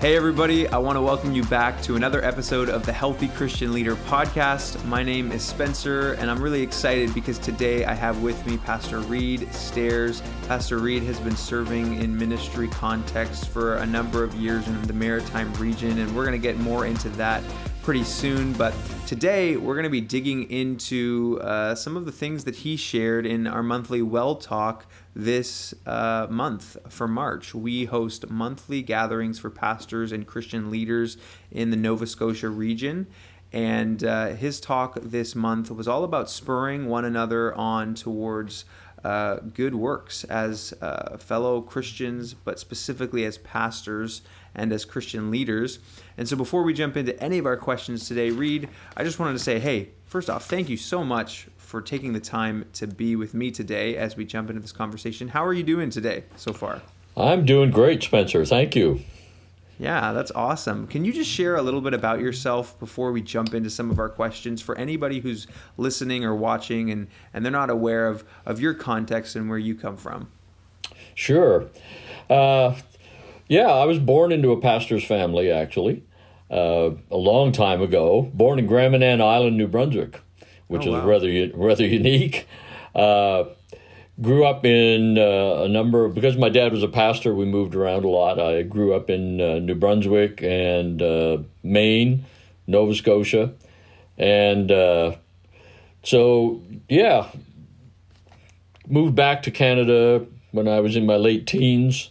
Hey everybody, I want to welcome you back to another episode of the Healthy Christian Leader podcast. My name is Spencer, and I'm really excited because today I have with me Pastor Reid Stairs. Pastor Reid has been serving in ministry context for a number of years in the Maritime region, and we're going to get more into that pretty soon. But today we're going to be digging into some of the things that he shared in our monthly Well Talk this month for March. We host monthly gatherings for pastors and Christian leaders in the Nova Scotia region. And his talk this month was all about spurring one another on towards good works as fellow Christians, but specifically as pastors and as Christian leaders. And so before we jump into any of our questions today, Reid, I just wanted to say, hey, first off, thank you so much for taking the time to be with me today as we jump into this conversation. How are you doing today so far? I'm doing great, Spencer. Thank you. Yeah, that's awesome. Can you just share a little bit about yourself before we jump into some of our questions for anybody who's listening or watching and they're not aware of your context and where you come from? Sure. I was born into a pastor's family, actually, a long time ago. Born in Grand Manan Island, New Brunswick, which is rather unique. Grew up in because my dad was a pastor, we moved around a lot. I grew up in New Brunswick and Maine, Nova Scotia. And moved back to Canada when I was in my late teens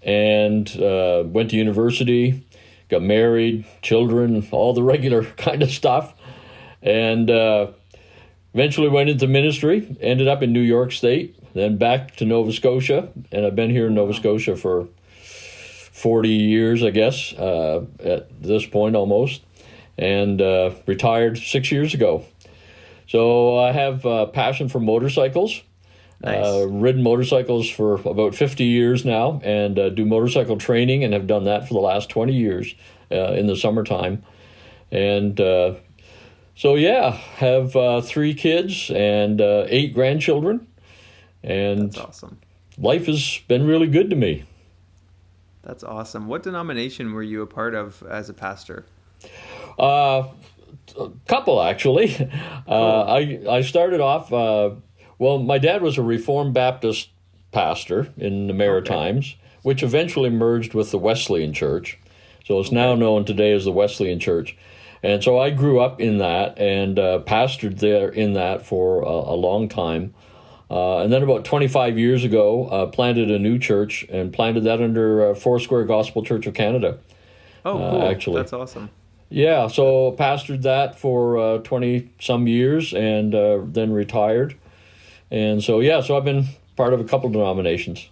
and went to university, got married, children, all the regular kind of stuff. And eventually went into ministry, ended up in New York State, then back to Nova Scotia, and I've been here in Nova Scotia for 40 years, I guess, at this point almost, and retired 6 years ago. So I have a passion for motorcycles. Nice. Ridden motorcycles for about 50 years now, and do motorcycle training, and have done that for the last 20 years in the summertime. And have 3 kids and 8 grandchildren, and that's awesome. Life has been really good to me. That's awesome. What denomination were you a part of as a pastor? A couple, actually. Cool. I started off, my dad was a Reformed Baptist pastor in the Maritimes, which eventually merged with the Wesleyan Church. So it's now known today as the Wesleyan Church. And so I grew up in that and pastored there in that for a long time. And then about 25 years ago, planted a new church and planted that under Foursquare Gospel Church of Canada. Oh, cool. Actually. That's awesome. Yeah, so pastored that for 20-some years and then retired. And so I've been part of a couple denominations.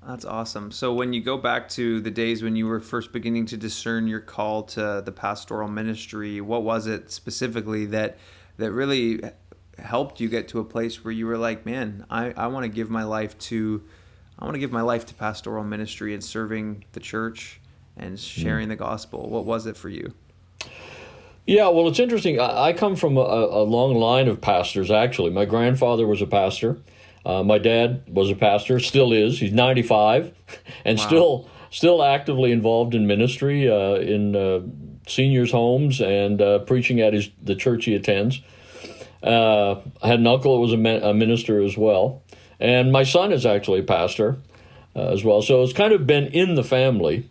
That's awesome. So when you go back to the days when you were first beginning to discern your call to the pastoral ministry, what was it specifically that really helped you get to a place where you were like, man, I want to give my life to pastoral ministry and serving the church and sharing the gospel? What was it for you? Yeah, well, it's interesting. I come from a long line of pastors, actually. My grandfather was a pastor. My dad was a pastor, still is. He's 95 and still actively involved in ministry in seniors' homes and preaching at the church he attends. I had an uncle who was a minister as well. And my son is actually a pastor as well. So it's kind of been in the family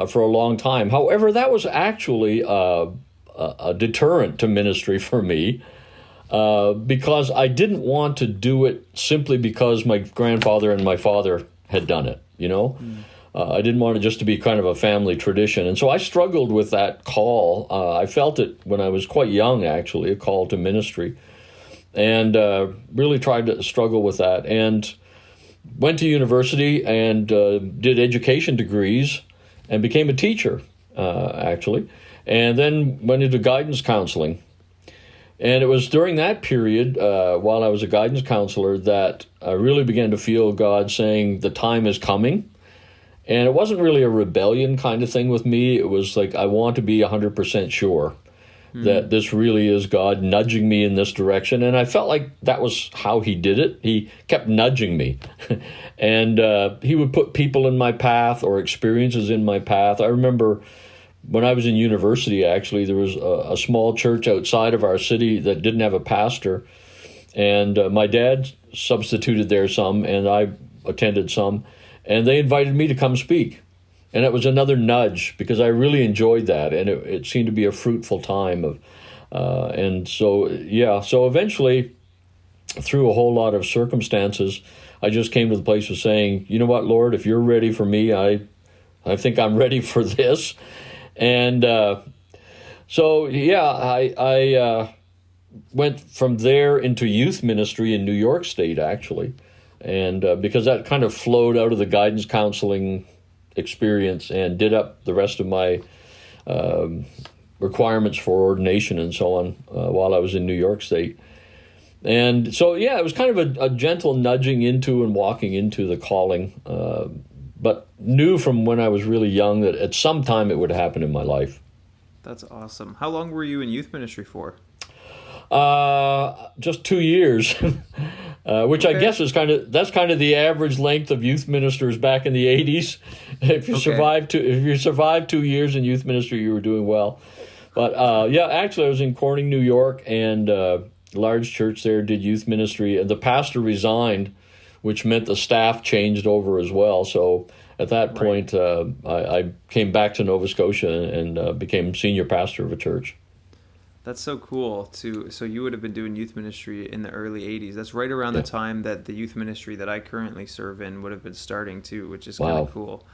for a long time. However, that was actually a deterrent to ministry for me. Because I didn't want to do it simply because my grandfather and my father had done it, I didn't want it just to be kind of a family tradition. And so I struggled with that call. I felt it when I was quite young, actually, a call to ministry, and really tried to struggle with that. And went to university and did education degrees and became a teacher, actually, and then went into guidance counseling. And it was during that period, while I was a guidance counselor, that I really began to feel God saying, the time is coming. And it wasn't really a rebellion kind of thing with me. It was like, I want to be 100% sure. that this really is God nudging me in this direction. And I felt like that was how he did it. He kept nudging me. And he would put people in my path or experiences in my path. I remember when I was in university, actually, there was a small church outside of our city that didn't have a pastor. And my dad substituted there some, and I attended some. And they invited me to come speak. And it was another nudge because I really enjoyed that, and it seemed to be a fruitful time so eventually, through a whole lot of circumstances, I just came to the place of saying, you know what, Lord, if you're ready for me, I think I'm ready for this. And I went from there into youth ministry in New York State, actually, and because that kind of flowed out of the guidance counseling experience and did up the rest of my requirements for ordination and so on while I was in New York State. And so, it was kind of a gentle nudging into and walking into the calling, but knew from when I was really young that at some time it would happen in my life. That's awesome. How long were you in youth ministry for? Just 2 years, which I guess is kind of the average length of youth ministers back in the 80s. If you survived 2 years in youth ministry, you were doing well. But actually, I was in Corning, New York, and large church there, did youth ministry, and the pastor resigned, which meant the staff changed over as well. So at that point, I came back to Nova Scotia and became senior pastor of a church. That's so cool. So you would have been doing youth ministry in the early 80s. That's right around the time that the youth ministry that I currently serve in would have been starting too, which is kind of cool.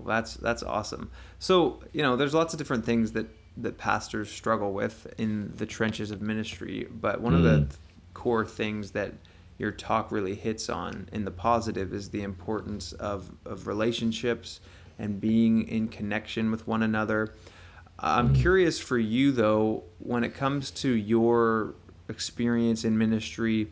That's awesome. So, there's lots of different things that pastors struggle with in the trenches of ministry, but one of the core things that your talk really hits on in the positive is the importance of relationships and being in connection with one another. I'm curious for you, though, when it comes to your experience in ministry,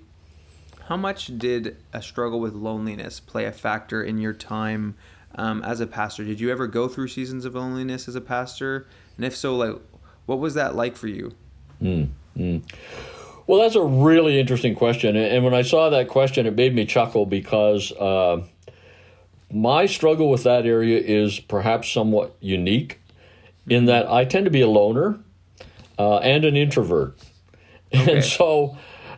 how much did a struggle with loneliness play a factor in your time as a pastor? Did you ever go through seasons of loneliness as a pastor? And if so, what was that like for you? Well, that's a really interesting question. And when I saw that question, it made me chuckle because my struggle with that area is perhaps somewhat unique in that I tend to be a loner and an introvert. Okay.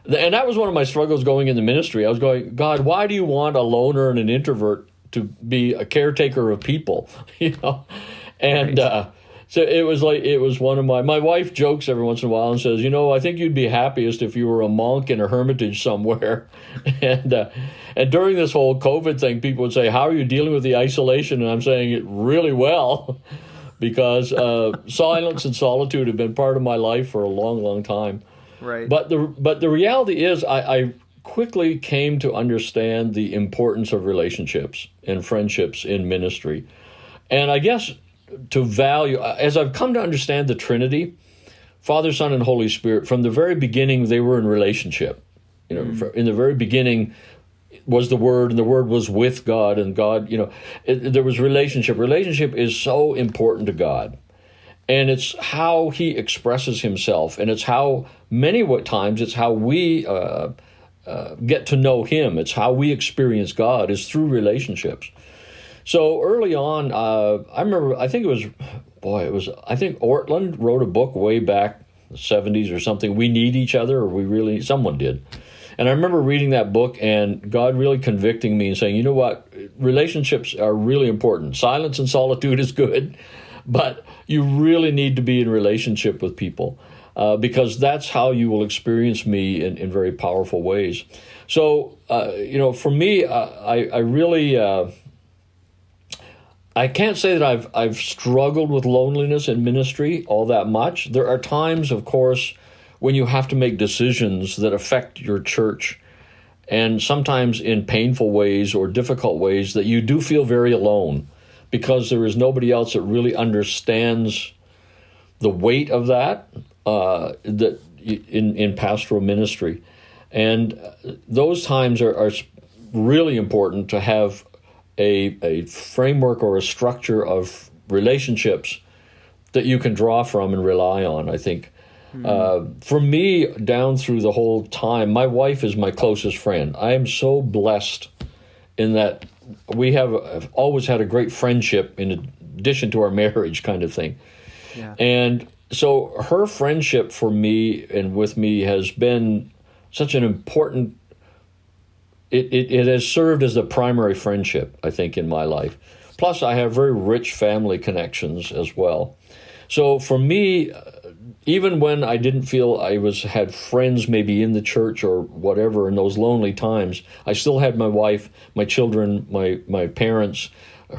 And that was one of my struggles going into ministry. I was going, God, why do you want a loner and an introvert to be a caretaker of people? And so it was one of my wife jokes every once in a while and says, I think you'd be happiest if you were a monk in a hermitage somewhere. And during this whole COVID thing, people would say, how are you dealing with the isolation? And I'm saying it really well. Because silence and solitude have been part of my life for a long, long time. Right. But the reality is I quickly came to understand the importance of relationships and friendships in ministry. And I guess to value, as I've come to understand the Trinity, Father, Son, and Holy Spirit, from the very beginning, they were in relationship. In the very beginning was the Word, and the Word was with God, and God, there was relationship. Relationship is so important to God, and it's how He expresses Himself, and it's how many times it's how we get to know Him. It's how we experience God is through relationships. So early on, I remember, I think Ortland wrote a book way back in the 70s or something, We Need Each Other, or someone did. And I remember reading that book and God really convicting me and saying, you know what, relationships are really important. Silence and solitude is good, but you really need to be in relationship with people because that's how you will experience me in very powerful ways. So, for me, I really... I can't say that I've struggled with loneliness in ministry all that much. There are times, of course, when you have to make decisions that affect your church, and sometimes in painful ways or difficult ways that you do feel very alone because there is nobody else that really understands the weight of that in pastoral ministry. And those times are really important to have a framework or a structure of relationships that you can draw from and rely on, I think. For me, down through the whole time, my wife is my closest friend. I am so blessed in that we have always had a great friendship in addition to our marriage kind of thing. Yeah. And so her friendship for me and with me has been such an important, it has served as the primary friendship, I think, in my life. Plus, I have very rich family connections as well. So for me, even when I didn't feel I had friends maybe in the church or whatever in those lonely times, I still had my wife, my children, my parents,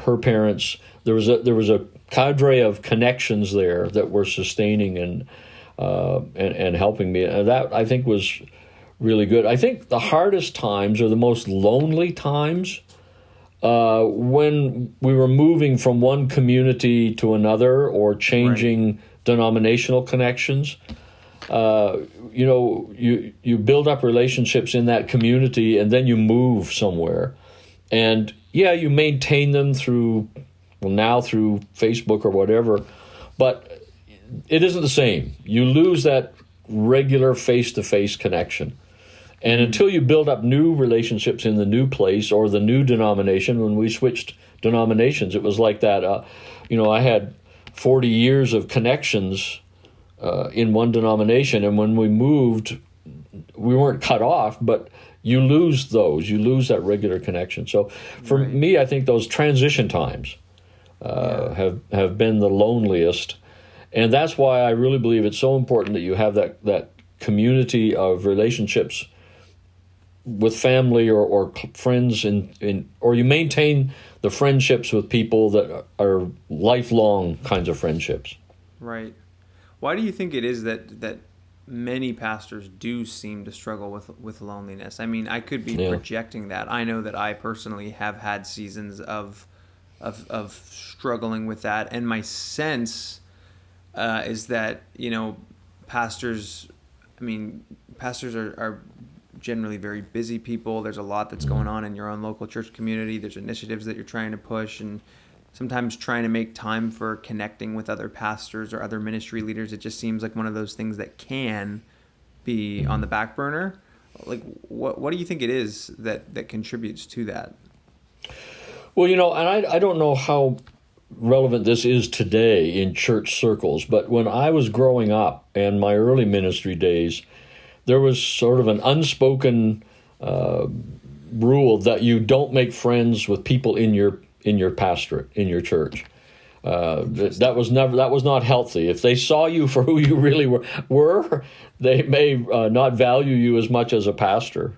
her parents. There was a cadre of connections there that were sustaining and helping me. And that, I think, was really good. I think the hardest times or the most lonely times when we were moving from one community to another or changing denominational connections. You build up relationships in that community and then you move somewhere. And you maintain them through Facebook or whatever, but it isn't the same. You lose that regular face-to-face connection. And until you build up new relationships in the new place or the new denomination, when we switched denominations, it was like that. I had 40 years of connections in one denomination, and when we moved, we weren't cut off, but you lose those. You lose that regular connection. So for me, I think those transition times have been the loneliest, and that's why I really believe it's so important that you have that community of relationships with family or friends, or you maintain the friendships with people that are lifelong kinds of friendships. Right. Why do you think it is that many pastors do seem to struggle with loneliness? I mean, I could be projecting that. I know that I personally have had seasons of struggling with that, and my sense is that pastors are generally very busy people. There's a lot that's going on in your own local church community. There's initiatives that you're trying to push, and sometimes trying to make time for connecting with other pastors or other ministry leaders. It just seems like one of those things that can be on the back burner. Like, what do you think it is that contributes to that? Well, and I don't know how relevant this is today in church circles, but when I was growing up and my early ministry days, there was sort of an unspoken rule that you don't make friends with people in your pastorate, in your church. That was not healthy. If they saw you for who you really were, they may not value you as much as a pastor,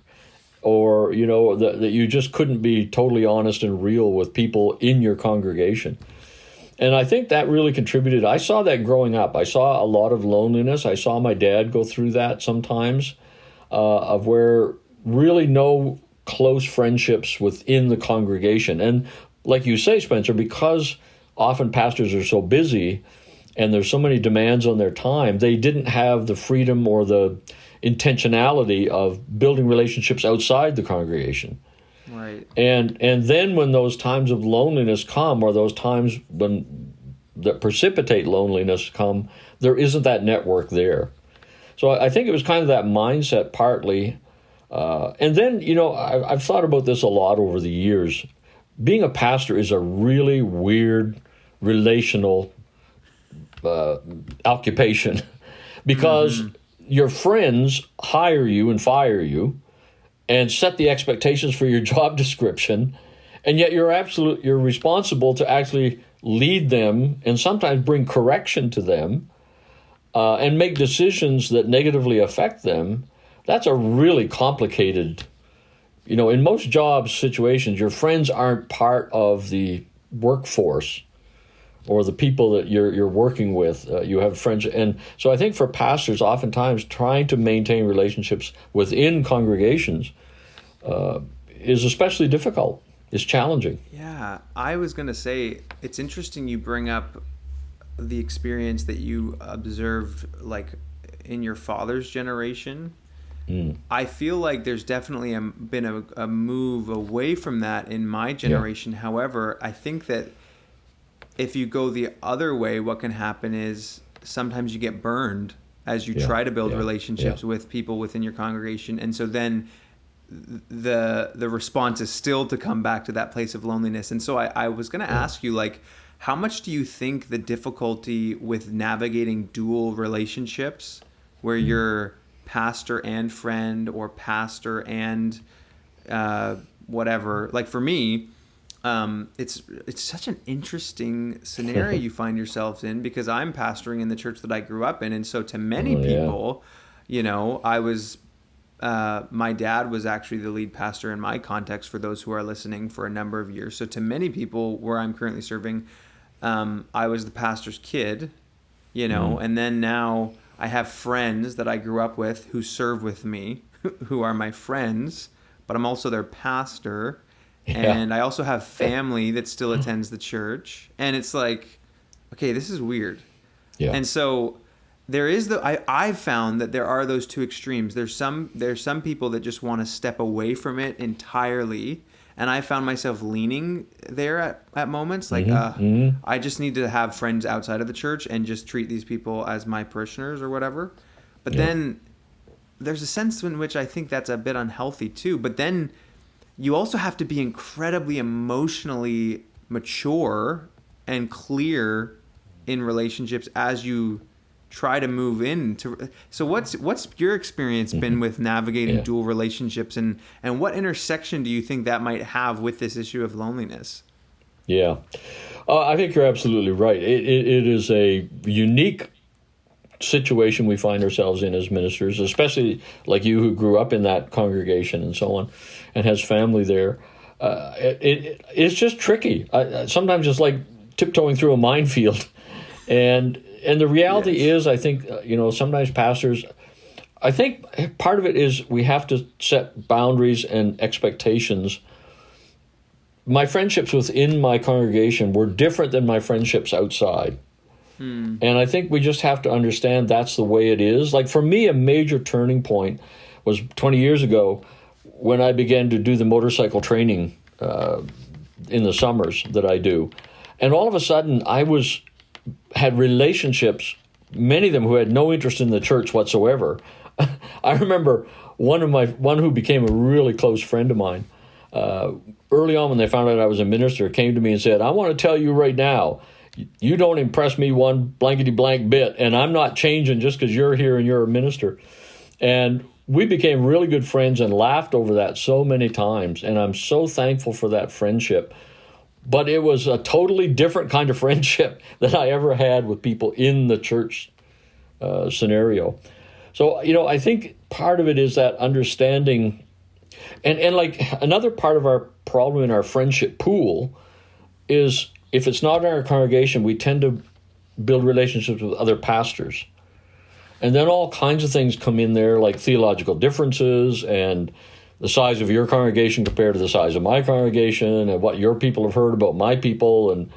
or that you just couldn't be totally honest and real with people in your congregation. And I think that really contributed. I saw that growing up. I saw a lot of loneliness. I saw my dad go through that sometimes, of where really no close friendships within the congregation. And like you say, Spencer, because often pastors are so busy and there's so many demands on their time, they didn't have the freedom or the intentionality of building relationships outside the congregation. Right. And then when those times of loneliness come, or those times that precipitate loneliness come, there isn't that network there. So I think it was kind of that mindset partly. And then, I've thought about this a lot over the years. Being a pastor is a really weird relational occupation because your friends hire you and fire you and set the expectations for your job description, and yet you're responsible to actually lead them and sometimes bring correction to them and make decisions that negatively affect them. That's a really complicated, in most job situations, your friends aren't part of the workforce or the people that you're working with. You have friends. And so I think for pastors, oftentimes trying to maintain relationships within congregations is especially difficult. It's challenging. Yeah, I was going to say, it's interesting you bring up the experience that you observed, like, in your father's generation. I feel like there's definitely been a move away from that in my generation. Yeah. However, I think that if you go the other way, what can happen is sometimes you get burned as you try to build relationships with people within your congregation. And so then the response is still to come back to that place of loneliness. And so I was going to ask you, like, how much do you think the difficulty with navigating dual relationships where you're pastor and friend or pastor and whatever, like for me, it's such an interesting scenario you find yourselves in, because I'm pastoring in the church that I grew up in. And so to many people, you know, I was my dad was actually the lead pastor in my context, for those who are listening, for a number of years. So to many people where I'm currently serving, I was the pastor's kid, you know, and then now I have friends that I grew up with who serve with me, who are my friends, but I'm also their pastor. And I also have family that still attends the church. And it's like, okay, this is weird. Yeah. And so there is I've found that there are those two extremes. There's some people that just want to step away from it entirely. And I found myself leaning there at moments, like, I just need to have friends outside of the church and just treat these people as my parishioners or whatever. But then there's a sense in which I think that's a bit unhealthy too. But then you also have to be incredibly emotionally mature and clear in relationships as you try to move into. So what's your experience been with navigating dual relationships, and what intersection do you think that might have with this issue of loneliness? Yeah, I think you're absolutely right. It is a unique situation we find ourselves in as ministers, especially like you, who grew up in that congregation and so on, and has family there. It's just tricky. Sometimes it's like tiptoeing through a minefield, and the reality is, I think, sometimes pastors, I think part of it is we have to set boundaries and expectations. My friendships within my congregation were different than my friendships outside. And I think we just have to understand that's the way it is. Like for me, a major turning point was 20 years ago when I began to do the motorcycle training in the summers that I do. And all of a sudden, had relationships, many of them who had no interest in the church whatsoever. I remember one who became a really close friend of mine. Early on, when they found out I was a minister, came to me and said, "I want to tell you right now, you don't impress me one blankety blank bit, and I'm not changing just because you're here and you're a minister." And we became really good friends and laughed over that so many times, and I'm so thankful for that friendship. But it was a totally different kind of friendship than I ever had with people in the church scenario. So, I think part of it is that understanding, and like another part of our problem in our friendship pool is, if it's not in our congregation, we tend to build relationships with other pastors. And then all kinds of things come in there, like theological differences and the size of your congregation compared to the size of my congregation, and what your people have heard about my people. And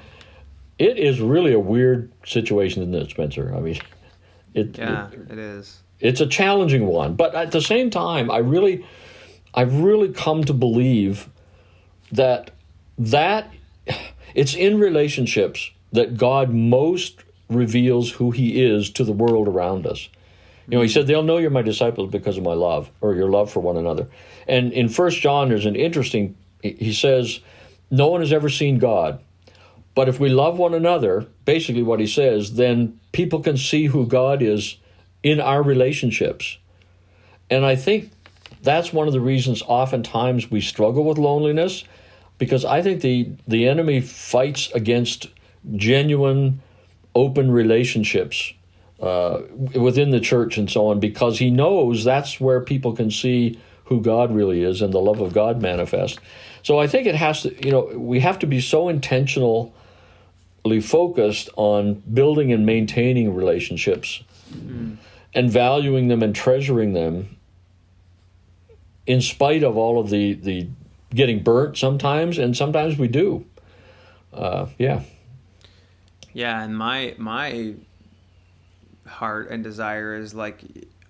it is really a weird situation, isn't it, Spencer? I mean, it is. It's a challenging one. But at the same time, I've really come to believe that it's in relationships that God most reveals who he is to the world around us. He said, "They'll know you're my disciples because of my love," or your love for one another. And in 1 John, there's an interesting, he says, "No one has ever seen God. But if we love one another," basically what he says, "then people can see who God is in our relationships." And I think that's one of the reasons oftentimes we struggle with loneliness, because I think the enemy fights against genuine, open relationships within the church and so on, because he knows that's where people can see who God really is and the love of God manifest. So I think it has to, we have to be so intentionally focused on building and maintaining relationships and valuing them and treasuring them, in spite of all of the getting burnt sometimes, and sometimes we do. Yeah, and my heart and desire is, like,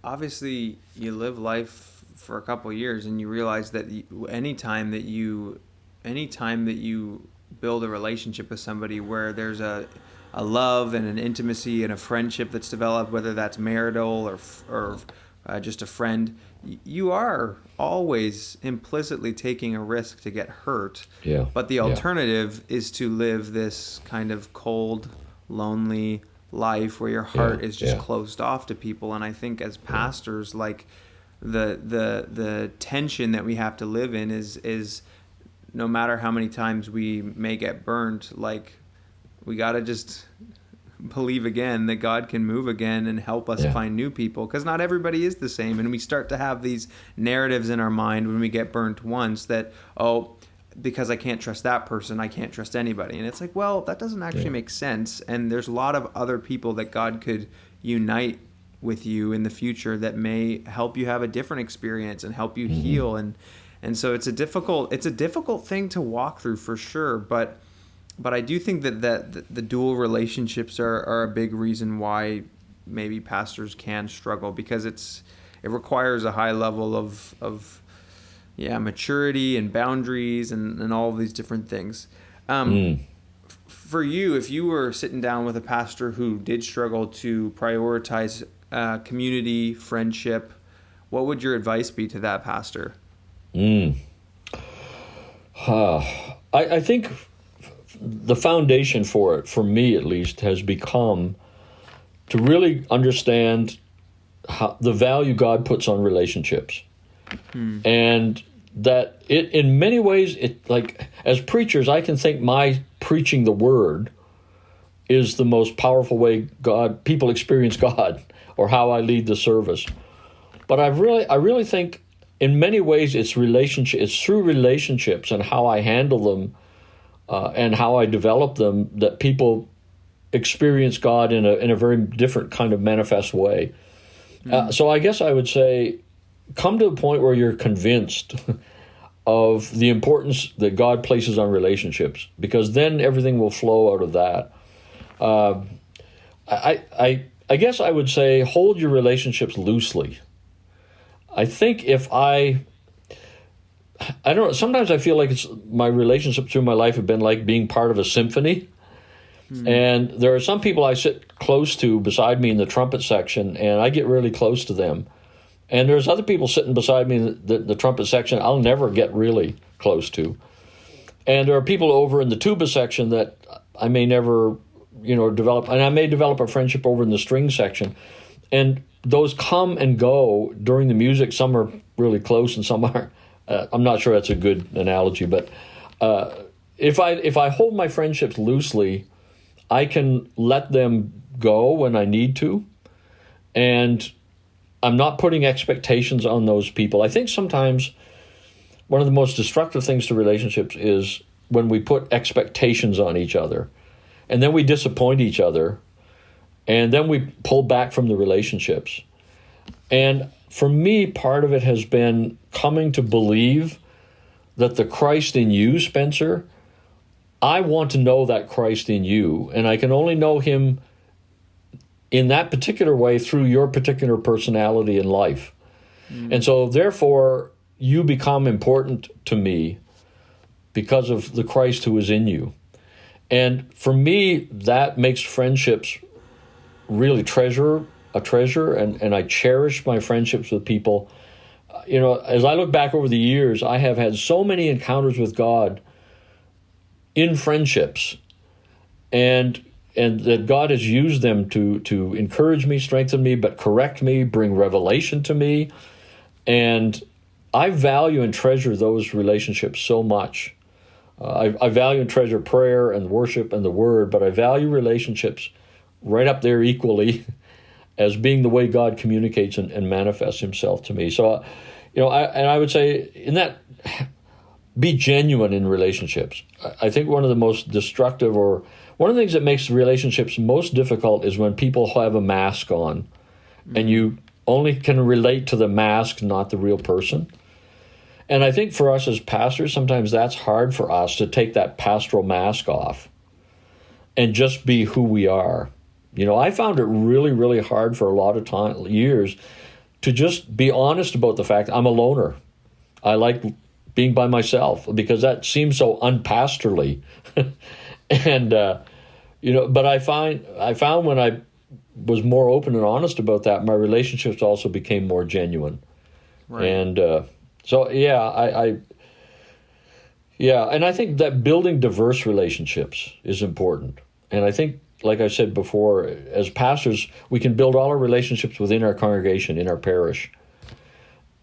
obviously you live life for a couple of years and you realize that anytime that you build a relationship with somebody where there's a love and an intimacy and a friendship that's developed, whether that's marital or just a friend, you are always implicitly taking a risk to get hurt. Yeah. But the alternative is to live this kind of cold, lonely life where your heart is just closed off to people. And I think as pastors, like the tension that we have to live in is no matter how many times we may get burned, like we got to just believe again that God can move again and help us find new people, because not everybody is the same. And we start to have these narratives in our mind when we get burnt once that, oh, because I can't trust that person, I can't trust anybody. And it's like, well, that doesn't actually make sense. And there's a lot of other people that God could unite with you in the future that may help you have a different experience and help you heal. And so it's a difficult thing to walk through for sure. But I do think that the dual relationships are a big reason why maybe pastors can struggle, because it requires a high level of maturity and boundaries and all of these different things. For you, if you were sitting down with a pastor who did struggle to prioritize community, friendship, what would your advice be to that pastor? I think the foundation for it, for me at least, has become to really understand the value God puts on relationships. And that it, in many ways, like as preachers, I can think my preaching the word is the most powerful way people experience God, or how I lead the service. But I really think in many ways it's through relationships and how I handle them and how I develop them that people experience God in a very different kind of manifest way. So I guess I would say, come to a point where you're convinced of the importance that God places on relationships, because then everything will flow out of that. I guess I would say hold your relationships loosely. I think I don't know, sometimes I feel like my relationships through my life have been like being part of a symphony. And there are some people I sit close to beside me in the trumpet section, and I get really close to them. And there's other people sitting beside me in the trumpet section I'll never get really close to. And there are people over in the tuba section that I may never, develop, and I may develop a friendship over in the string section. And those come and go during the music. Some are really close and some aren't. I'm not sure that's a good analogy, but if I hold my friendships loosely, I can let them go when I need to, and I'm not putting expectations on those people. I think sometimes one of the most destructive things to relationships is when we put expectations on each other, and then we disappoint each other, and then we pull back from the relationships. And for me, part of it has been coming to believe that the Christ in you, Spencer, I want to know that Christ in you, and I can only know him in that particular way through your particular personality in life. And so therefore, you become important to me because of the Christ who is in you. And for me, that makes friendships really a treasure, and I cherish my friendships with people. As I look back over the years, I have had so many encounters with God in friendships, and that God has used them to encourage me, strengthen me, but correct me, bring revelation to me. And I value and treasure those relationships so much. I value and treasure prayer and worship and the word, but I value relationships right up there equally as being the way God communicates and manifests himself to me. So, I would say in that, be genuine in relationships. I think one of the most destructive, or one of the things that makes relationships most difficult, is when people have a mask on, and you only can relate to the mask, not the real person. And I think for us as pastors, sometimes that's hard for us to take that pastoral mask off and just be who we are. I found it really, really hard for a lot of years to just be honest about the fact I'm a loner. I like being by myself, because that seems so unpastorally. And but I found when I was more open and honest about that, my relationships also became more genuine. Right. And and I think that building diverse relationships is important. And I think, like I said before, as pastors, we can build all our relationships within our congregation, in our parish.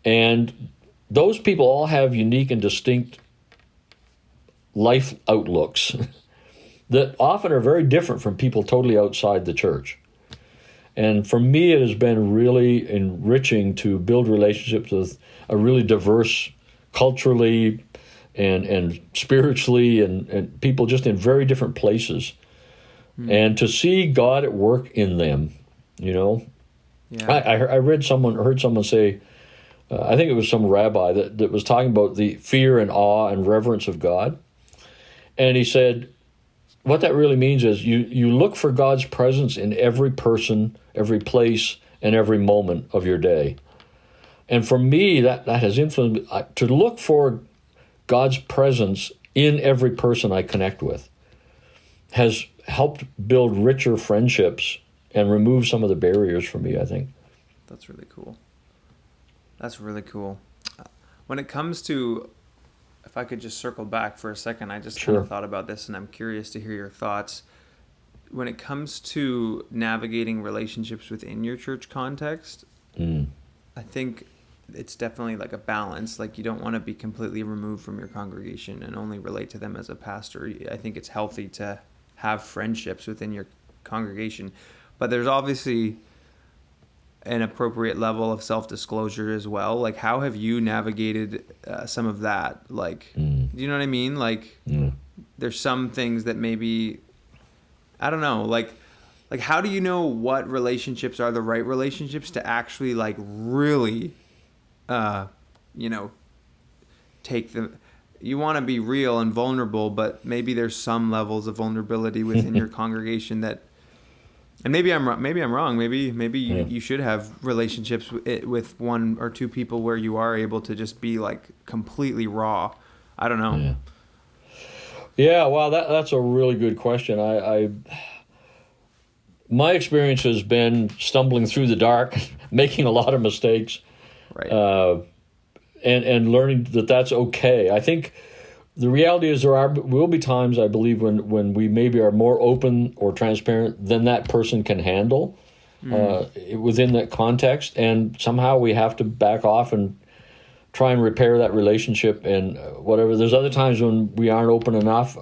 And those people all have unique and distinct life outlooks that often are very different from people totally outside the church. And for me, it has been really enriching to build relationships with a really diverse, culturally and spiritually, and people just in very different places. And to see God at work in them, Yeah. I heard someone say, I think it was some rabbi that was talking about the fear and awe and reverence of God. And he said, what that really means is you look for God's presence in every person, every place, and every moment of your day. And for me, that has influenced me to look for God's presence in every person I connect with. Has helped build richer friendships and remove some of the barriers for me, I think. That's really cool. That's really cool. When it comes to, if I could just circle back for a second, I just kind of thought about this, and I'm curious to hear your thoughts. When it comes to navigating relationships within your church context, I think it's definitely like a balance. Like, you don't want to be completely removed from your congregation and only relate to them as a pastor. I think it's healthy to have friendships within your congregation, but there's obviously an appropriate level of self-disclosure as well. Like, how have you navigated some of that? Like, do you know what I mean? Like, there's some things that maybe, I don't know, like how do you know what relationships are the right relationships to actually like really, take them. You want to be real and vulnerable, but maybe there's some levels of vulnerability within your congregation that, and maybe I'm wrong. Maybe you should have relationships with one or two people where you are able to just be like completely raw. I don't know. Yeah. Well, that's a really good question. My experience has been stumbling through the dark, making a lot of mistakes. Right. And learning that that's okay. I think the reality is there will be times, I believe, when we maybe are more open or transparent than that person can handle within that context, and somehow we have to back off and try and repair that relationship and whatever. There's other times when we aren't open enough.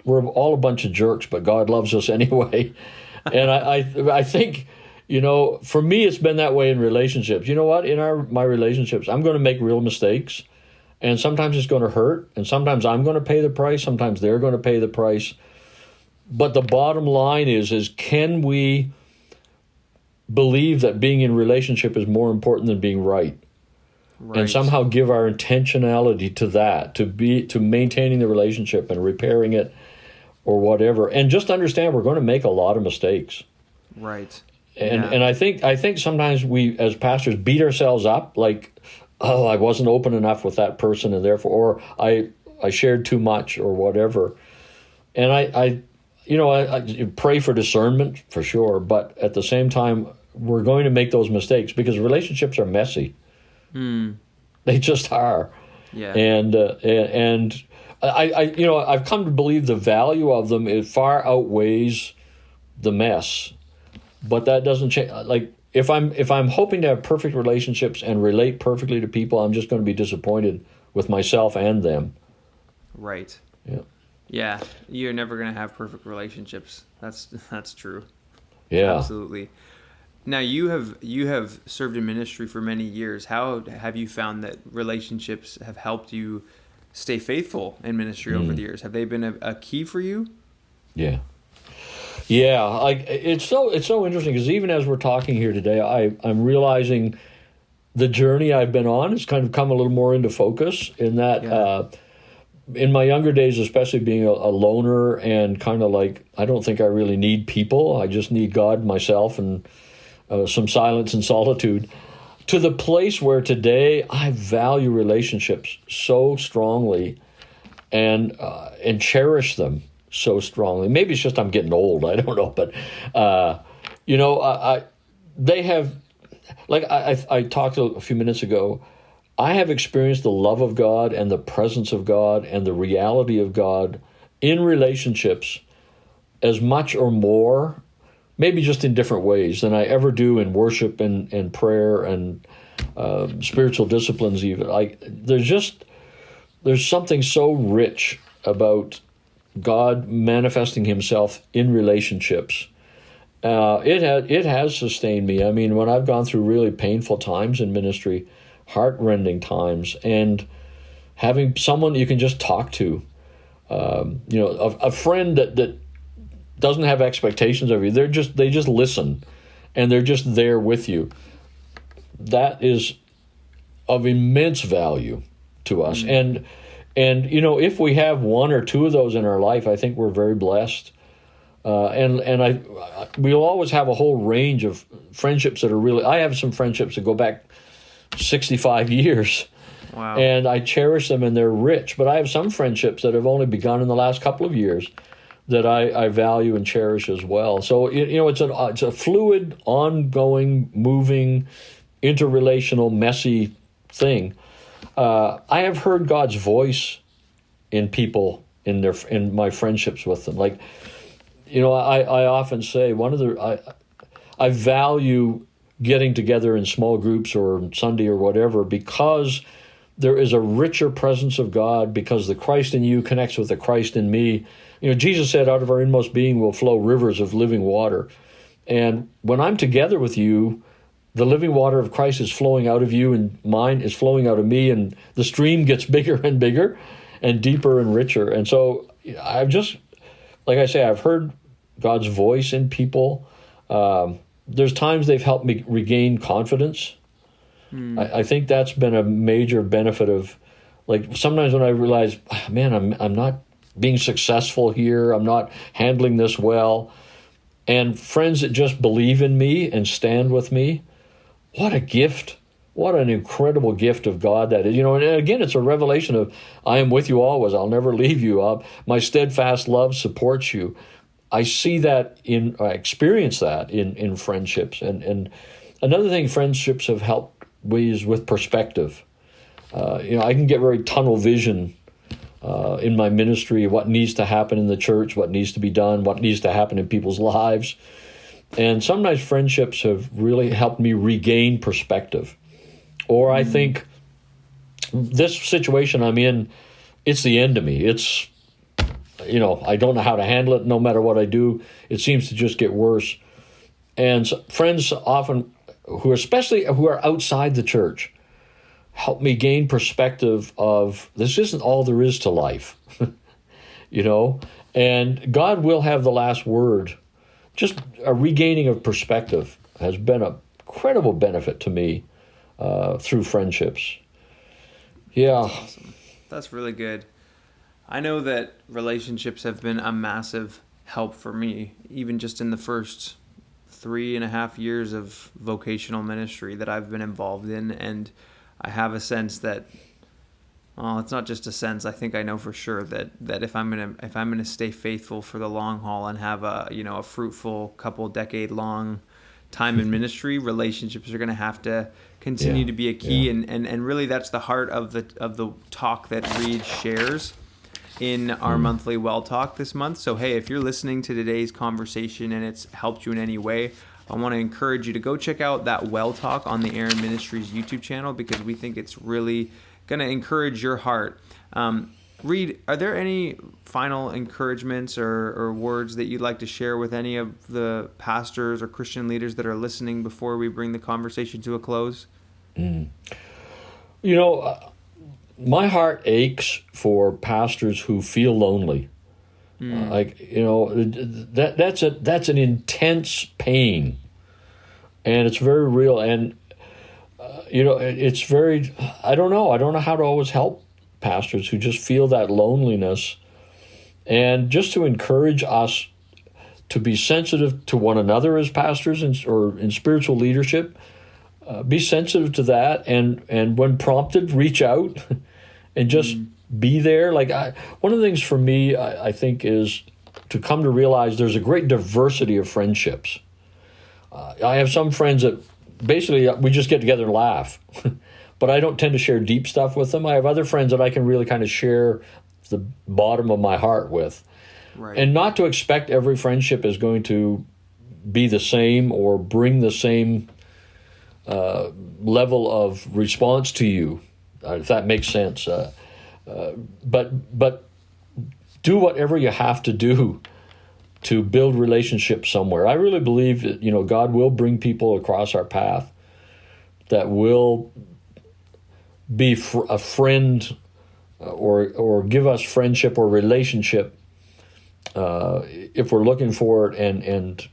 We're all a bunch of jerks, but God loves us anyway. And I think, for me, it's been that way in relationships. You know what? In my relationships, I'm going to make real mistakes, and sometimes it's going to hurt, and sometimes I'm going to pay the price, sometimes they're going to pay the price. But the bottom line is can we believe that being in relationship is more important than being right? And somehow give our intentionality to that, to maintaining the relationship and repairing it or whatever. And just understand we're going to make a lot of mistakes. Right. And I think sometimes we as pastors beat ourselves up, like, oh, I wasn't open enough with that person, and therefore, or I shared too much or whatever. And I pray for discernment for sure, but at the same time, we're going to make those mistakes because relationships are messy. They just are. Yeah. And I've come to believe the value of them, it far outweighs the mess. But that doesn't change. Like, if I'm hoping to have perfect relationships and relate perfectly to people, I'm just going to be disappointed with myself and them. Right. Yeah. Yeah. You're never going to have perfect relationships. That's true. Yeah. Absolutely. Now, you have served in ministry for many years. How have you found that relationships have helped you stay faithful in ministry over the years? Have they been a key for you? Yeah. Yeah, like it's so interesting because even as we're talking here today, I'm realizing the journey I've been on has kind of come a little more into focus in that in my younger days, especially being a loner and kind of like, I don't think I really need people. I just need God, myself, and some silence and solitude. to the place where today I value relationships so strongly and cherish them so strongly. Maybe it's just I'm getting old. I don't know, but they have, like I talked a few minutes ago. I have experienced the love of God and the presence of God and the reality of God in relationships as much or more, maybe just in different ways, than I ever do in worship and prayer and spiritual disciplines even. There's something so rich about God manifesting himself in relationships. It has sustained me. I mean, when I've gone through really painful times in ministry, heart-rending times, and having someone you can just talk to, a friend that doesn't have expectations of you. They just listen, and they're just there with you. That is of immense value to us. And if we have one or two of those in our life, I think we're very blessed. We'll always have a whole range of friendships that are really. I have some friendships that go back 65 years. Wow. And I cherish them, and they're rich. But I have some friendships that have only begun in the last couple of years that I value and cherish as well. So it's a fluid, ongoing, moving, interrelational, messy thing. I have heard God's voice in people in my friendships with them. Like, I often say I value getting together in small groups or Sunday or whatever, because there is a richer presence of God, because the Christ in you connects with the Christ in me. Jesus said, out of our inmost being will flow rivers of living water. And when I'm together with you, the living water of Christ is flowing out of you, and mine is flowing out of me, and the stream gets bigger and bigger and deeper and richer. And so like I say, I've heard God's voice in people. There's times they've helped me regain confidence. I think that's been a major benefit of, like, sometimes when I realize, man, I'm not being successful here, I'm not handling this well, and friends that just believe in me and stand with me, what a gift. What an incredible gift of God that is. And again, it's a revelation of, I am with you always, I'll never leave you, my steadfast love supports you. I see that I experience that in friendships. And another thing friendships have helped is with perspective. I can get very tunnel vision in my ministry, what needs to happen in the church, what needs to be done, what needs to happen in people's lives. And sometimes friendships have really helped me regain perspective. Or I think this situation I'm in, it's the end of me. It's, I don't know how to handle it. No matter what I do, it seems to just get worse. And so friends often, who are outside the church, help me gain perspective of, this isn't all there is to life, and God will have the last word. Just a regaining of perspective has been a incredible benefit to me through friendships. Yeah. Awesome. That's really good. I know that relationships have been a massive help for me, even just in the first 3.5 years of vocational ministry that I've been involved in. And I have a sense that, well, it's not just a sense. I think I know for sure that if I'm gonna stay faithful for the long haul and have a fruitful couple decade long time in ministry, relationships are gonna have to continue to be a key. And really that's the heart of the talk that Reid shares in our monthly Well Talk this month. So hey, if you're listening to today's conversation and it's helped you in any way, I want to encourage you to go check out that Well Talk on the Aaron Ministries YouTube channel, because we think it's really going to encourage your heart. Reid, are there any final encouragements or words that you'd like to share with any of the pastors or Christian leaders that are listening before we bring the conversation to a close? My heart aches for pastors who feel lonely. That's an intense pain, and it's very real. And it's very. I don't know how to always help pastors who just feel that loneliness, and just to encourage us to be sensitive to one another as pastors or in spiritual leadership. be sensitive to that, and when prompted, reach out and just be there. Like one of the things for me, I think, is to come to realize there's a great diversity of friendships. I have some friends that basically we just get together and laugh, but I don't tend to share deep stuff with them. I have other friends that I can really kind of share the bottom of my heart with. Right. And not to expect every friendship is going to be the same or bring the same level of response to you, if that makes sense. But do whatever you have to do to build relationships somewhere. I really believe that God will bring people across our path that will be a friend or give us friendship or relationship if we're looking for it.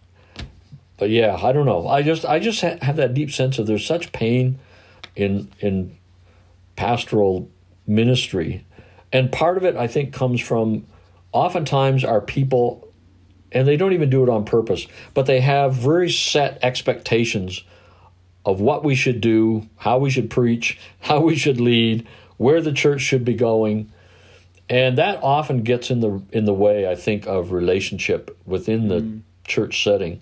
But yeah, I don't know. I just have that deep sense of there's such pain in pastoral ministry, and part of it I think comes from oftentimes our people, and they don't even do it on purpose, but they have very set expectations of what we should do, how we should preach, how we should lead, where the church should be going, and that often gets in the way, I think, of relationship within the church setting.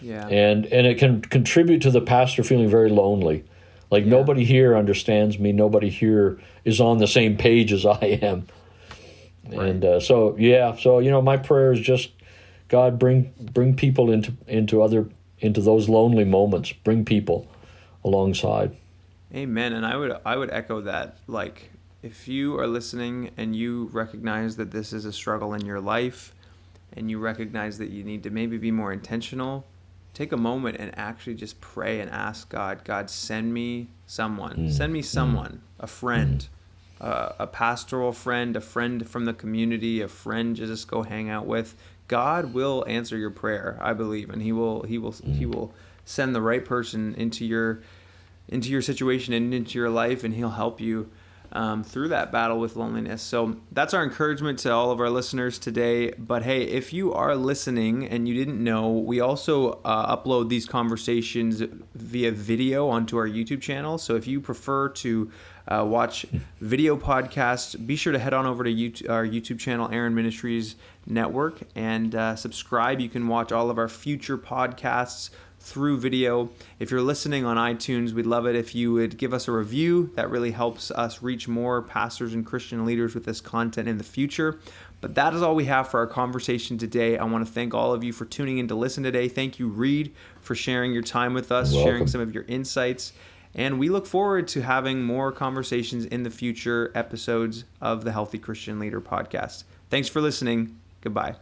Yeah. And it can contribute to the pastor feeling very lonely. Like nobody here understands me, nobody here is on the same page as I am. Right. And so my prayer is just, God, bring people into those lonely moments. Bring people alongside. Amen. And I would echo that. Like, if you are listening and you recognize that this is a struggle in your life, and you recognize that you need to maybe be more intentional, take a moment and actually just pray and ask God, send me someone. Send me someone, a friend, a pastoral friend, a friend from the community, a friend to just go hang out with. God will answer your prayer, I believe, and He will send the right person into your situation and into your life, and He'll help you through that battle with loneliness. So that's our encouragement to all of our listeners today. But hey, if you are listening and you didn't know, we also upload these conversations via video onto our YouTube channel. So if you prefer to watch video podcasts, be sure to head on over to our YouTube channel, Aaron Ministries Network, and subscribe. You can watch all of our future podcasts through video. If you're listening on iTunes, we'd love it if you would give us a review. That really helps us reach more pastors and Christian leaders with this content in the future. But that is all we have for our conversation today. I want to thank all of you for tuning in to listen today. Thank you, Reid, for sharing your time with us, sharing some of your insights. And we look forward to having more conversations in the future episodes of the Healthy Christian Leader podcast. Thanks for listening. Goodbye.